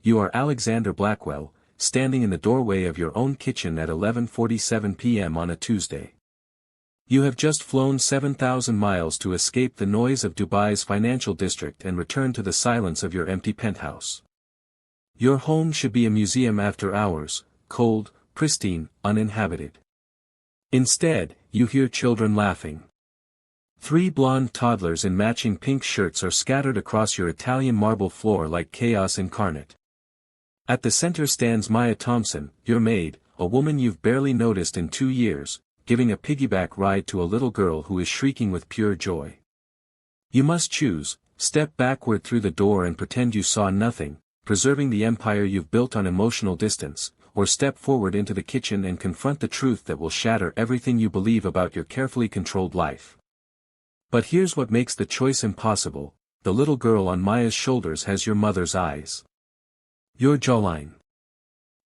you are Alexander Blackwell, standing in the doorway of your own kitchen at 11:47 p.m. on a Tuesday. You have just flown 7,000 miles to escape the noise of Dubai's financial district and return to the silence of your empty penthouse. Your home should be a museum after hours, cold, pristine, uninhabited. Instead, you hear children laughing. 3 blonde toddlers in matching pink shirts are scattered across your Italian marble floor like chaos incarnate. At the center stands Maya Thompson, your maid, a woman you've barely noticed in 2 years, giving a piggyback ride to a little girl who is shrieking with pure joy. You must choose: step backward through the door and pretend you saw nothing, preserving the empire you've built on emotional distance, or step forward into the kitchen and confront the truth that will shatter everything you believe about your carefully controlled life. But here's what makes the choice impossible: the little girl on Maya's shoulders has your mother's eyes. Your jawline.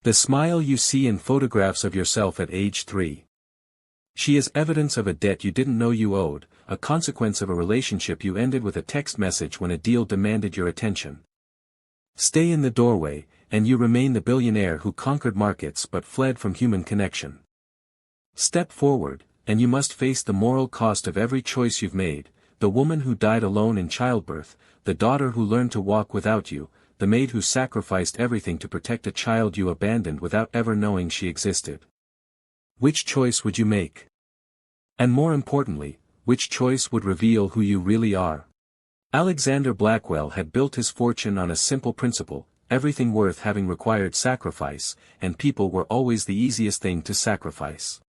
The smile you see in photographs of yourself at age 3. She is evidence of a debt you didn't know you owed, a consequence of a relationship you ended with a text message when a deal demanded your attention. Stay in the doorway, and you remain the billionaire who conquered markets but fled from human connection. Step forward, and you must face the moral cost of every choice you've made: the woman who died alone in childbirth, the daughter who learned to walk without you, the maid who sacrificed everything to protect a child you abandoned without ever knowing she existed. Which choice would you make? And more importantly, which choice would reveal who you really are? Alexander Blackwell had built his fortune on a simple principle: everything worth having required sacrifice, and people were always the easiest thing to sacrifice.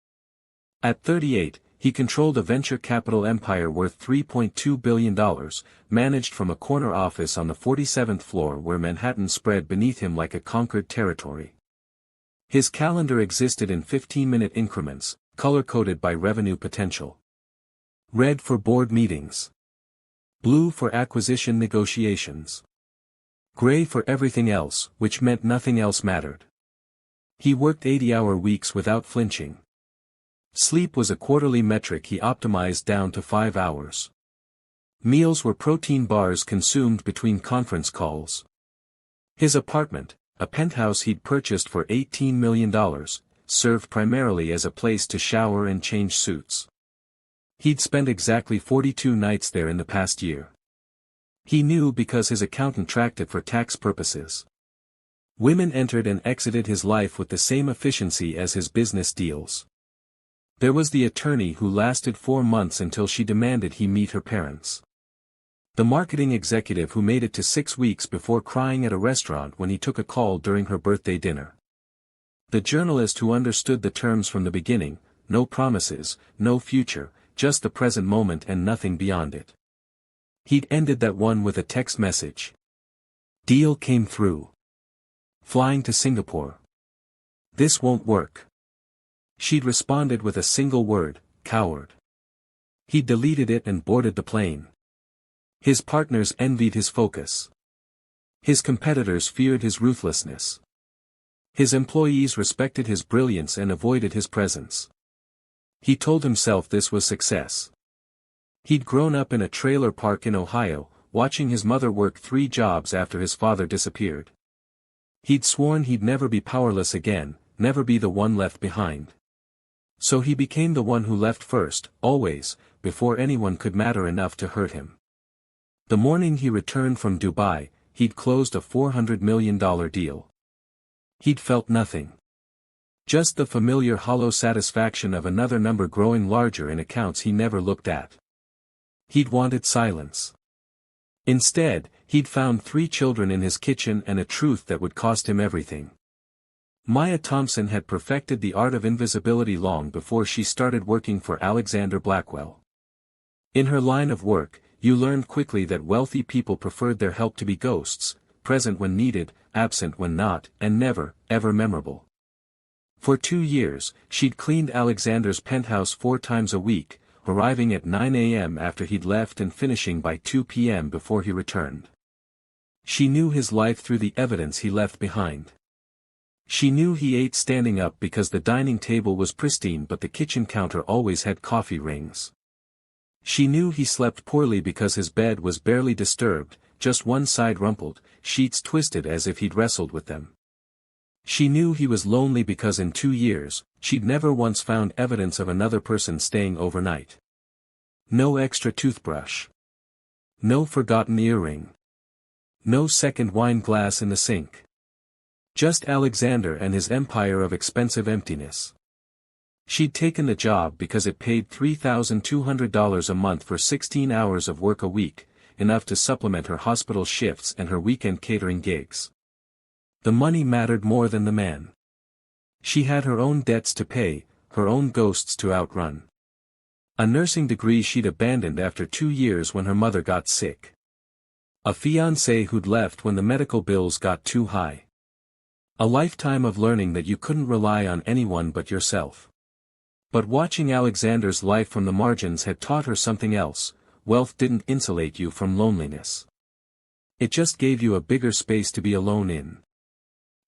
At 38, he controlled a venture capital empire worth $3.2 billion, managed from a corner office on the 47th floor where Manhattan spread beneath him like a conquered territory. His calendar existed in 15-minute increments, color-coded by revenue potential. Red for board meetings. Blue for acquisition negotiations. Gray for everything else, which meant nothing else mattered. He worked 80-hour weeks without flinching. Sleep was a quarterly metric he optimized down to 5 hours. Meals were protein bars consumed between conference calls. His apartment, a penthouse he'd purchased for $18 million, served primarily as a place to shower and change suits. He'd spent exactly 42 nights there in the past year. He knew because his accountant tracked it for tax purposes. Women entered and exited his life with the same efficiency as his business deals. There was the attorney who lasted 4 months until she demanded he meet her parents. The marketing executive who made it to 6 weeks before crying at a restaurant when he took a call during her birthday dinner. The journalist who understood the terms from the beginning: no promises, no future, just the present moment and nothing beyond it. He'd ended that one with a text message. Deal came through. Flying to Singapore. This won't work. She'd responded with a single word: coward. He deleted it and boarded the plane. His partners envied his focus. His competitors feared his ruthlessness. His employees respected his brilliance and avoided his presence. He told himself this was success. He'd grown up in a trailer park in Ohio, watching his mother work 3 jobs after his father disappeared. He'd sworn he'd never be powerless again, never be the one left behind. So he became the one who left first, always, before anyone could matter enough to hurt him. The morning he returned from Dubai, he'd closed a $400 million deal. He'd felt nothing. Just the familiar hollow satisfaction of another number growing larger in accounts he never looked at. He'd wanted silence. Instead, he'd found 3 children in his kitchen and a truth that would cost him everything. Maya Thompson had perfected the art of invisibility long before she started working for Alexander Blackwell. In her line of work, you learned quickly that wealthy people preferred their help to be ghosts, present when needed, absent when not, and never, ever memorable. For 2 years, she'd cleaned Alexander's penthouse 4 times a week, arriving at 9 a.m. after he'd left and finishing by 2 p.m. before he returned. She knew his life through the evidence he left behind. She knew he ate standing up because the dining table was pristine but the kitchen counter always had coffee rings. She knew he slept poorly because his bed was barely disturbed, just one side rumpled, sheets twisted as if he'd wrestled with them. She knew he was lonely because in 2 years, she'd never once found evidence of another person staying overnight. No extra toothbrush. No forgotten earring. No second wine glass in the sink. Just Alexander and his empire of expensive emptiness. She'd taken the job because it paid $3,200 a month for 16 hours of work a week, enough to supplement her hospital shifts and her weekend catering gigs. The money mattered more than the man. She had her own debts to pay, her own ghosts to outrun. A nursing degree she'd abandoned after 2 years when her mother got sick. A fiancé who'd left when the medical bills got too high. A lifetime of learning that you couldn't rely on anyone but yourself. But watching Alexander's life from the margins had taught her something else: wealth didn't insulate you from loneliness. It just gave you a bigger space to be alone in.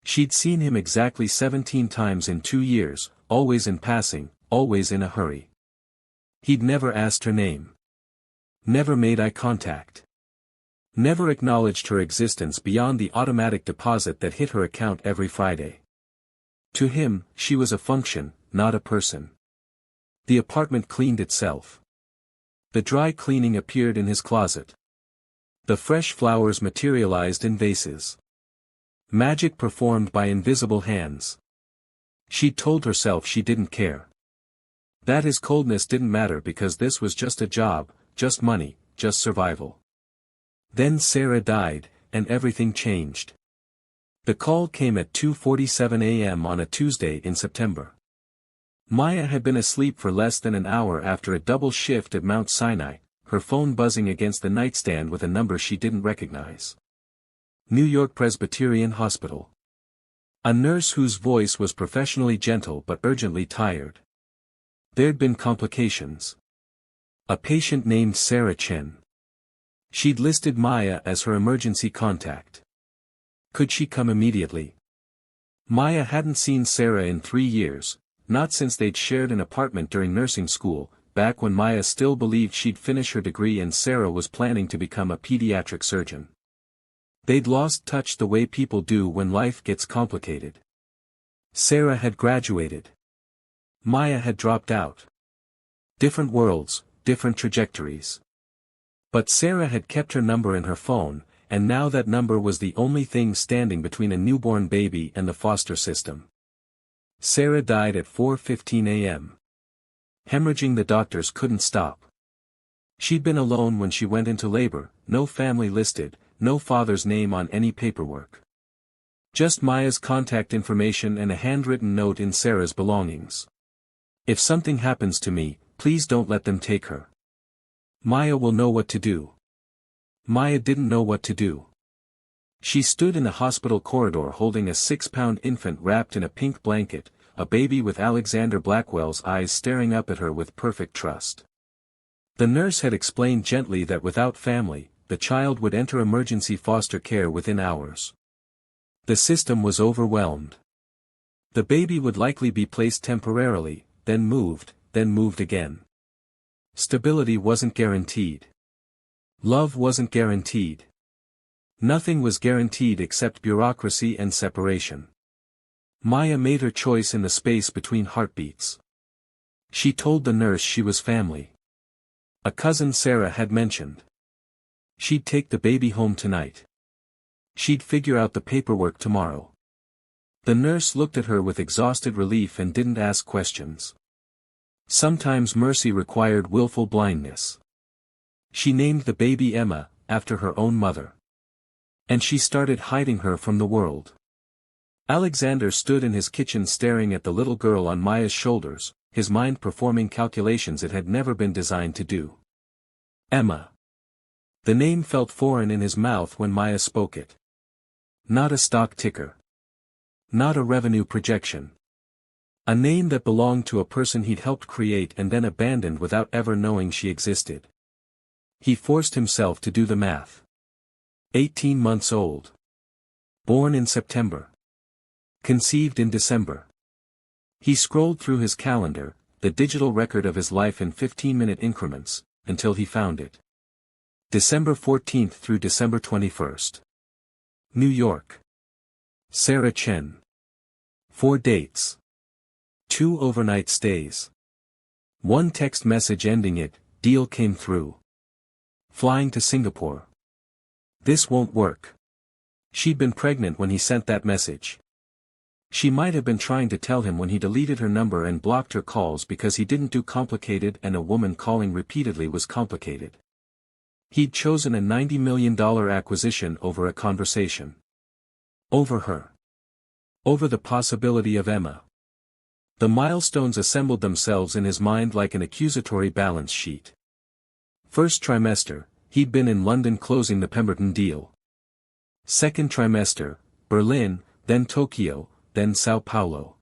She'd seen him exactly 17 times in 2 years, always in passing, always in a hurry. He'd never asked her name. Never made eye contact. Never acknowledged her existence beyond the automatic deposit that hit her account every Friday. To him, she was a function, not a person. The apartment cleaned itself. The dry cleaning appeared in his closet. The fresh flowers materialized in vases. Magic performed by invisible hands. She'd told herself she didn't care. That his coldness didn't matter because this was just a job, just money, just survival. Then Sarah died, and everything changed. The call came at 2:47 a.m. on a Tuesday in September. Maya had been asleep for less than an hour after a double shift at Mount Sinai, her phone buzzing against the nightstand with a number she didn't recognize. New York Presbyterian Hospital. A nurse whose voice was professionally gentle but urgently tired. There'd been complications. A patient named Sarah Chen. She'd listed Maya as her emergency contact. Could she come immediately? Maya hadn't seen Sarah in 3 years, not since they'd shared an apartment during nursing school, back when Maya still believed she'd finish her degree and Sarah was planning to become a pediatric surgeon. They'd lost touch the way people do when life gets complicated. Sarah had graduated. Maya had dropped out. Different worlds, different trajectories. But Sarah had kept her number in her phone, and now that number was the only thing standing between a newborn baby and the foster system. Sarah died at 4:15 a.m. Hemorrhaging the doctors couldn't stop. She'd been alone when she went into labor, no family listed, no father's name on any paperwork. Just Maya's contact information and a handwritten note in Sarah's belongings. If something happens to me, please don't let them take her. Maya will know what to do. Maya didn't know what to do. She stood in the hospital corridor holding a 6-pound infant wrapped in a pink blanket, a baby with Alexander Blackwell's eyes staring up at her with perfect trust. The nurse had explained gently that without family, the child would enter emergency foster care within hours. The system was overwhelmed. The baby would likely be placed temporarily, then moved again. Stability wasn't guaranteed. Love wasn't guaranteed. Nothing was guaranteed except bureaucracy and separation. Maya made her choice in the space between heartbeats. She told the nurse she was family. A cousin Sarah had mentioned. She'd take the baby home tonight. She'd figure out the paperwork tomorrow. The nurse looked at her with exhausted relief and didn't ask questions. Sometimes mercy required willful blindness. She named the baby Emma, after her own mother. And she started hiding her from the world. Alexander stood in his kitchen staring at the little girl on Maya's shoulders, his mind performing calculations it had never been designed to do. Emma. The name felt foreign in his mouth when Maya spoke it. Not a stock ticker. Not a revenue projection. A name that belonged to a person he'd helped create and then abandoned without ever knowing she existed. He forced himself to do the math. 18 months old. Born in September. Conceived in December. He scrolled through his calendar, the digital record of his life in 15-minute increments, until he found it. December 14th through December 21st. New York. Sarah Chen. 4 dates. 2 overnight stays. 1 text message ending it, deal came through. Flying to Singapore. This won't work. She'd been pregnant when he sent that message. She might have been trying to tell him when he deleted her number and blocked her calls because he didn't do complicated and a woman calling repeatedly was complicated. He'd chosen a $90 million acquisition over a conversation. Over her. Over the possibility of Emma. The milestones assembled themselves in his mind like an accusatory balance sheet. First trimester, he'd been in London closing the Pemberton deal. Second trimester, Berlin, then Tokyo, then Sao Paulo.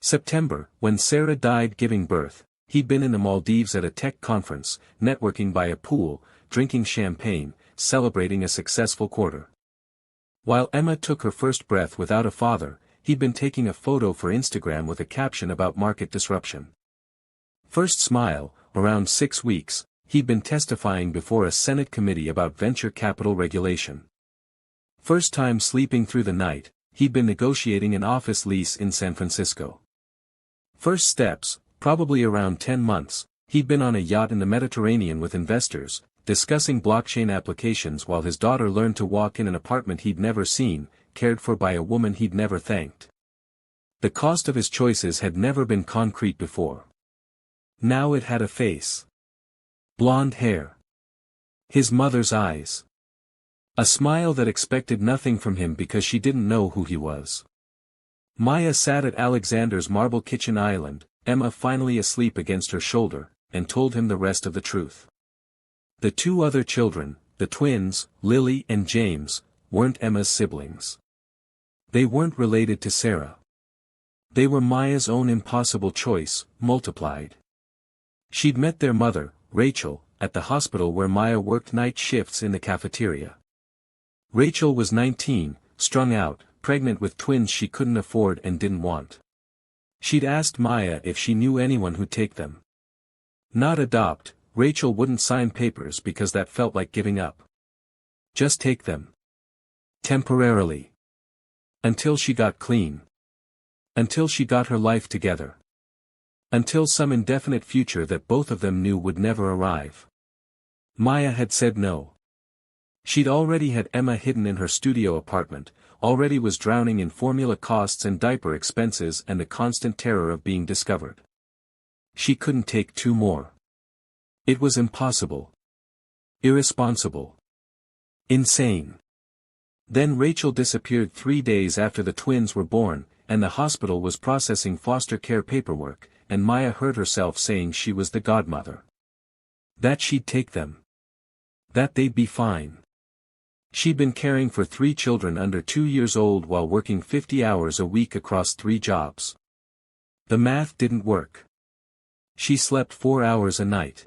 September, when Sarah died giving birth, he'd been in the Maldives at a tech conference, networking by a pool, drinking champagne, celebrating a successful quarter. While Emma took her first breath without a father, he'd been taking a photo for Instagram with a caption about market disruption. First smile, around 6 weeks, he'd been testifying before a Senate committee about venture capital regulation. First time sleeping through the night, he'd been negotiating an office lease in San Francisco. First steps, probably around 10 months, he'd been on a yacht in the Mediterranean with investors, discussing blockchain applications while his daughter learned to walk in an apartment he'd never seen, cared for by a woman he'd never thanked. The cost of his choices had never been concrete before. Now it had a face. Blonde hair. His mother's eyes. A smile that expected nothing from him because she didn't know who he was. Maya sat at Alexander's marble kitchen island, Emma finally asleep against her shoulder, and told him the rest of the truth. The 2 other children, the twins, Lily and James, weren't Emma's siblings. They weren't related to Sarah. They were Maya's own impossible choice, multiplied. She'd met their mother, Rachel, at the hospital where Maya worked night shifts in the cafeteria. Rachel was 19, strung out, pregnant with twins she couldn't afford and didn't want. She'd asked Maya if she knew anyone who'd take them. Not adopt, Rachel wouldn't sign papers because that felt like giving up. Just take them. Temporarily. Until she got clean. Until she got her life together. Until some indefinite future that both of them knew would never arrive. Maya had said no. She'd already had Emma hidden in her studio apartment, already was drowning in formula costs and diaper expenses and the constant terror of being discovered. She couldn't take 2 more. It was impossible. Irresponsible. Insane. Then Rachel disappeared 3 days after the twins were born, and the hospital was processing foster care paperwork, and Maya heard herself saying she was the godmother. That she'd take them. That they'd be fine. She'd been caring for 3 children under 2 years old while working 50 hours a week across 3 jobs. The math didn't work. She slept 4 hours a night.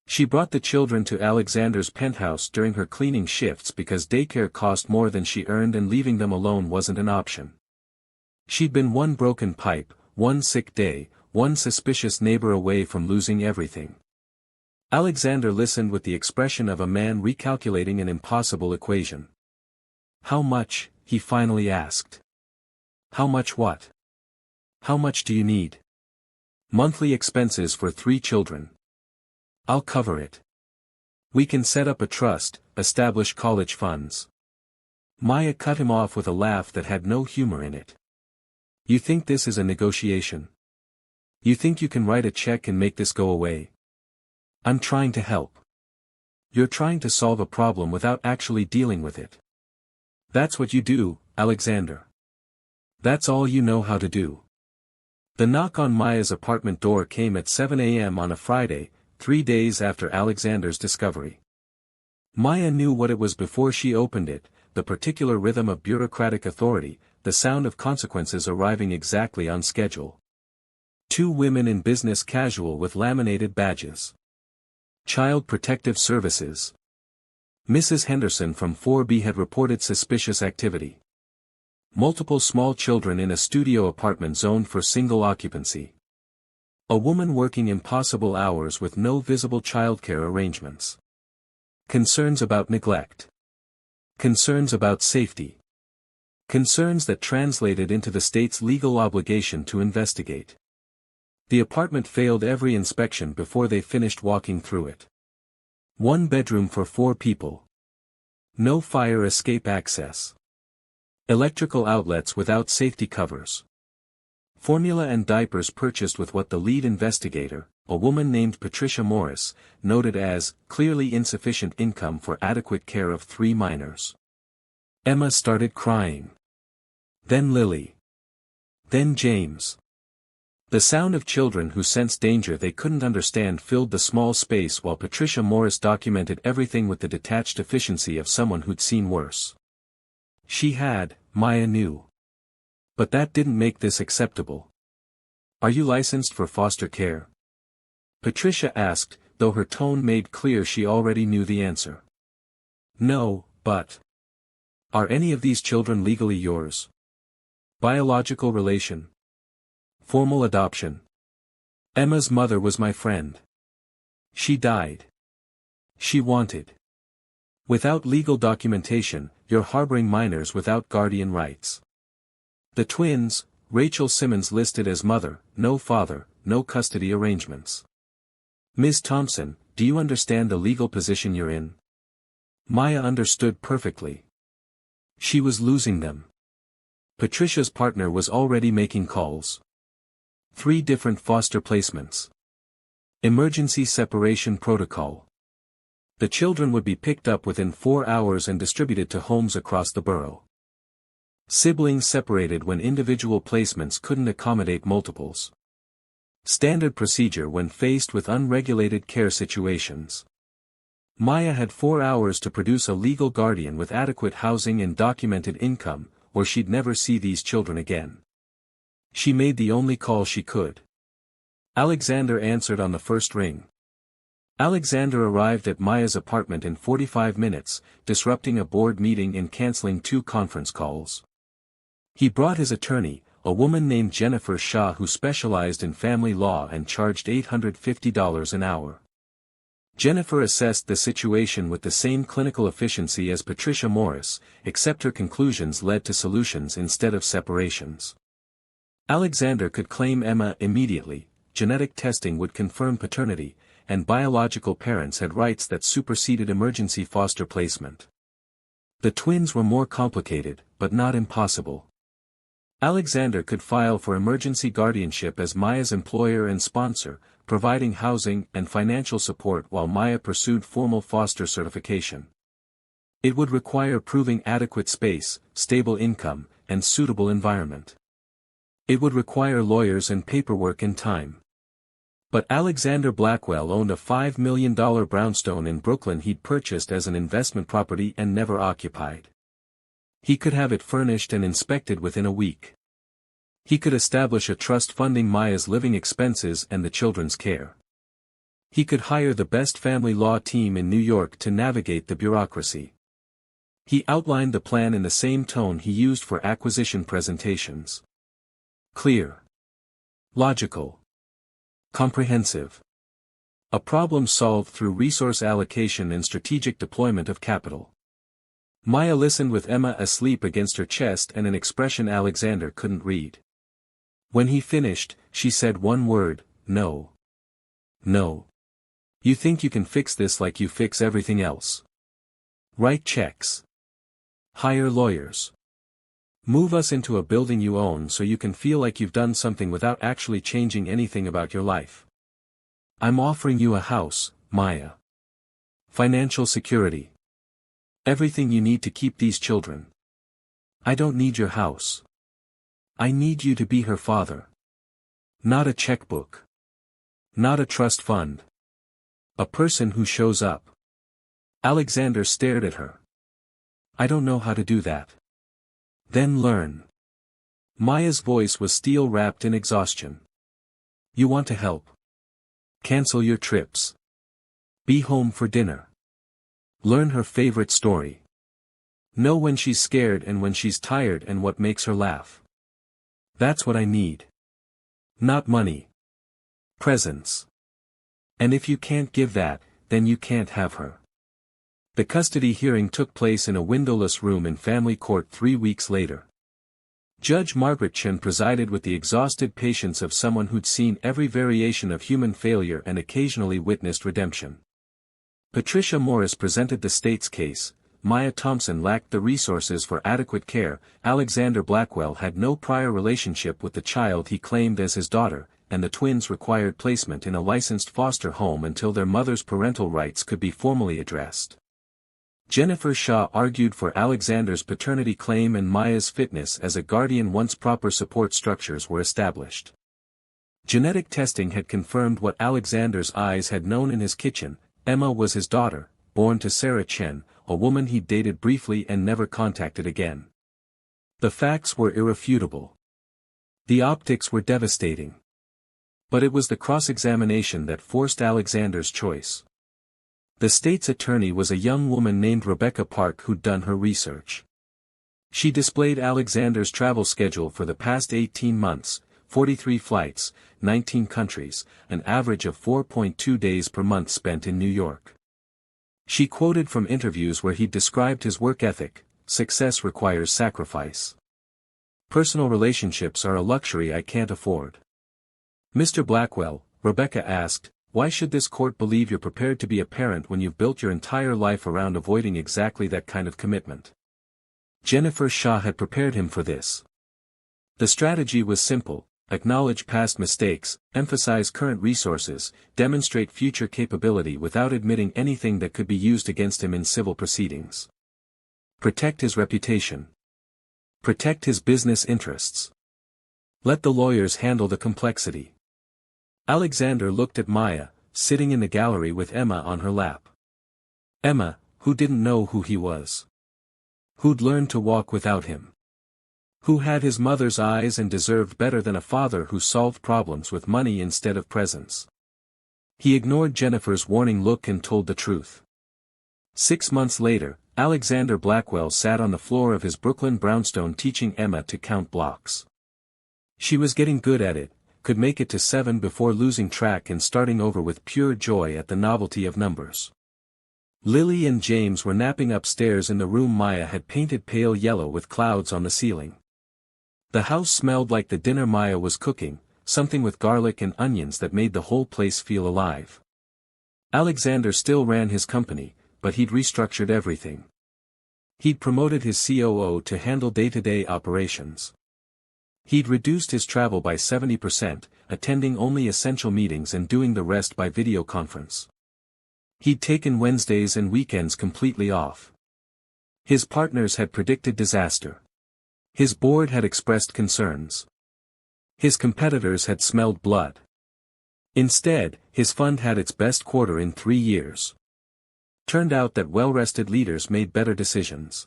She brought the children to Alexander's penthouse during her cleaning shifts because daycare cost more than she earned and leaving them alone wasn't an option. She'd been 1 broken pipe, 1 sick day, 1 suspicious neighbor away from losing everything. Alexander listened with the expression of a man recalculating an impossible equation. How much, he finally asked. How much what? How much do you need? Monthly expenses for 3 children. I'll cover it. We can set up a trust, establish college funds. Maya cut him off with a laugh that had no humor in it. You think this is a negotiation? You think you can write a check and make this go away? I'm trying to help. You're trying to solve a problem without actually dealing with it. That's what you do, Alexander. That's all you know how to do. The knock on Maya's apartment door came at 7 a.m. on a Friday, 3 days after Alexander's discovery. Maya knew what it was before she opened it, the particular rhythm of bureaucratic authority, the sound of consequences arriving exactly on schedule. 2 women in business casual with laminated badges. Child Protective Services. Mrs. Henderson from 4B had reported suspicious activity. Multiple small children in a studio apartment zoned for single occupancy. A woman working impossible hours with no visible childcare arrangements. Concerns about neglect. Concerns about safety. Concerns that translated into the state's legal obligation to investigate. The apartment failed every inspection before they finished walking through it. 1 bedroom for 4 people. No fire escape access. Electrical outlets without safety covers. Formula and diapers purchased with what the lead investigator, a woman named Patricia Morris, noted as clearly insufficient income for adequate care of 3 minors. Emma started crying. Then Lily. Then James. The sound of children who sensed danger they couldn't understand filled the small space while Patricia Morris documented everything with the detached efficiency of someone who'd seen worse. She had, Maya knew. But that didn't make this acceptable. Are you licensed for foster care? Patricia asked, though her tone made clear she already knew the answer. No, but. Are any of these children legally yours? Biological relation. Formal adoption. Emma's mother was my friend. She died. She wanted. Without legal documentation, you're harboring minors without guardian rights. The twins, Rachel Simmons listed as mother, no father, no custody arrangements. Ms. Thompson, do you understand the legal position you're in? Maya understood perfectly. She was losing them. Patricia's partner was already making calls. 3 different foster placements. Emergency separation protocol. The children would be picked up within 4 hours and distributed to homes across the borough. Siblings separated when individual placements couldn't accommodate multiples. Standard procedure when faced with unregulated care situations. Maya had 4 hours to produce a legal guardian with adequate housing and documented income, or she'd never see these children again. She made the only call she could. Alexander answered on the first ring. Alexander arrived at Maya's apartment in 45 minutes, disrupting a board meeting and canceling 2 conference calls. He brought his attorney, a woman named Jennifer Shaw who specialized in family law and charged $850 an hour. Jennifer assessed the situation with the same clinical efficiency as Patricia Morris, except her conclusions led to solutions instead of separations. Alexander could claim Emma immediately, genetic testing would confirm paternity, and biological parents had rights that superseded emergency foster placement. The twins were more complicated, but not impossible. Alexander could file for emergency guardianship as Maya's employer and sponsor, providing housing and financial support while Maya pursued formal foster certification. It would require proving adequate space, stable income, and suitable environment. It would require lawyers and paperwork and time. But Alexander Blackwell owned a $5 million brownstone in Brooklyn he'd purchased as an investment property and never occupied. He could have it furnished and inspected within a week. He could establish a trust funding Maya's living expenses and the children's care. He could hire the best family law team in New York to navigate the bureaucracy. He outlined the plan in the same tone he used for acquisition presentations. Clear. Logical. Comprehensive. A problem solved through resource allocation and strategic deployment of capital. Maya listened with Emma asleep against her chest and an expression Alexander couldn't read. When he finished, she said one word, no. No. You think you can fix this like you fix everything else. Write checks. Hire lawyers. Move us into a building you own so you can feel like you've done something without actually changing anything about your life. I'm offering you a house, Maya. Financial security. Everything you need to keep these children. I don't need your house. I need you to be her father. Not a checkbook. Not a trust fund. A person who shows up. Alexander stared at her. I don't know how to do that. Then learn. Maya's voice was steel-wrapped in exhaustion. You want to help. Cancel your trips. Be home for dinner. Learn her favorite story. Know when she's scared and when she's tired and what makes her laugh. That's what I need. Not money. Presence. And if you can't give that, then you can't have her. The custody hearing took place in a windowless room in family court 3 weeks later. Judge Margaret Chen presided with the exhausted patience of someone who'd seen every variation of human failure and occasionally witnessed redemption. Patricia Morris presented the state's case. Maya Thompson lacked the resources for adequate care. Alexander Blackwell had no prior relationship with the child he claimed as his daughter, and the twins required placement in a licensed foster home until their mother's parental rights could be formally addressed. Jennifer Shaw argued for Alexander's paternity claim and Maya's fitness as a guardian once proper support structures were established. Genetic testing had confirmed what Alexander's eyes had known in his kitchen. Emma was his daughter, born to Sarah Chen, a woman he'd dated briefly and never contacted again. The facts were irrefutable. The optics were devastating. But it was the cross-examination that forced Alexander's choice. The state's attorney was a young woman named Rebecca Park who'd done her research. She displayed Alexander's travel schedule for the past 18 months, 43 flights, 19 countries, an average of 4.2 days per month spent in New York. She quoted from interviews where he described his work ethic: "Success requires sacrifice. Personal relationships are a luxury I can't afford." "Mr. Blackwell," Rebecca asked, "why should this court believe you're prepared to be a parent when you've built your entire life around avoiding exactly that kind of commitment?" Jennifer Shaw had prepared him for this. The strategy was simple: acknowledge past mistakes, emphasize current resources, demonstrate future capability without admitting anything that could be used against him in civil proceedings. Protect his reputation. Protect his business interests. Let the lawyers handle the complexity. Alexander looked at Maya, sitting in the gallery with Emma on her lap. Emma, who didn't know who he was. Who'd learned to walk without him. Who had his mother's eyes and deserved better than a father who solved problems with money instead of presence. He ignored Jennifer's warning look and told the truth. 6 months later, Alexander Blackwell sat on the floor of his Brooklyn brownstone teaching Emma to count blocks. She was getting good at it, could make it to 7 before losing track and starting over with pure joy at the novelty of numbers. Lily and James were napping upstairs in the room Maya had painted pale yellow with clouds on the ceiling. The house smelled like the dinner Maya was cooking, something with garlic and onions that made the whole place feel alive. Alexander still ran his company, but he'd restructured everything. He'd promoted his COO to handle day-to-day operations. He'd reduced his travel by 70%, attending only essential meetings and doing the rest by video conference. He'd taken Wednesdays and weekends completely off. His partners had predicted disaster. His board had expressed concerns. His competitors had smelled blood. Instead, his fund had its best quarter in 3 years. Turned out that well-rested leaders made better decisions.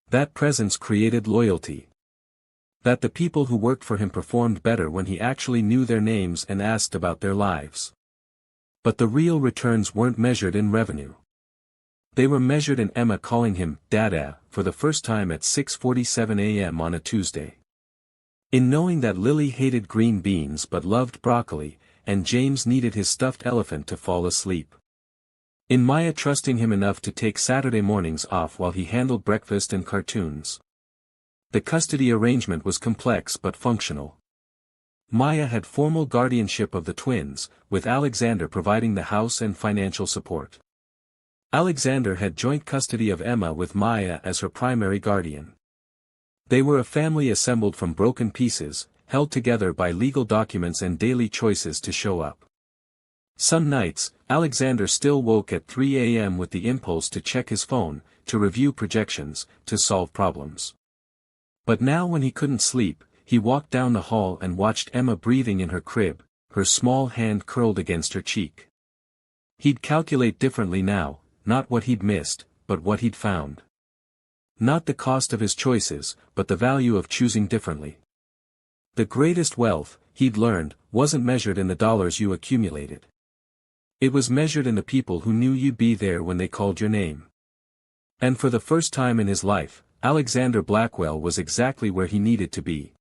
That presence created loyalty. That the people who worked for him performed better when he actually knew their names and asked about their lives. But the real returns weren't measured in revenue. They were measured in Emma calling him "Dada" for the first time at 6:47 a.m. on a Tuesday. In knowing that Lily hated green beans but loved broccoli, and James needed his stuffed elephant to fall asleep. In Maya trusting him enough to take Saturday mornings off while he handled breakfast and cartoons. The custody arrangement was complex but functional. Maya had formal guardianship of the twins, with Alexander providing the house and financial support. Alexander had joint custody of Emma with Maya as her primary guardian. They were a family assembled from broken pieces, held together by legal documents and daily choices to show up. Some nights, Alexander still woke at 3 a.m. with the impulse to check his phone, to review projections, to solve problems. But now when he couldn't sleep, he walked down the hall and watched Emma breathing in her crib, her small hand curled against her cheek. He'd calculate differently now, not what he'd missed, but what he'd found. Not the cost of his choices, but the value of choosing differently. The greatest wealth, he'd learned, wasn't measured in the dollars you accumulated. It was measured in the people who knew you'd be there when they called your name. And for the first time in his life, Alexander Blackwell was exactly where he needed to be.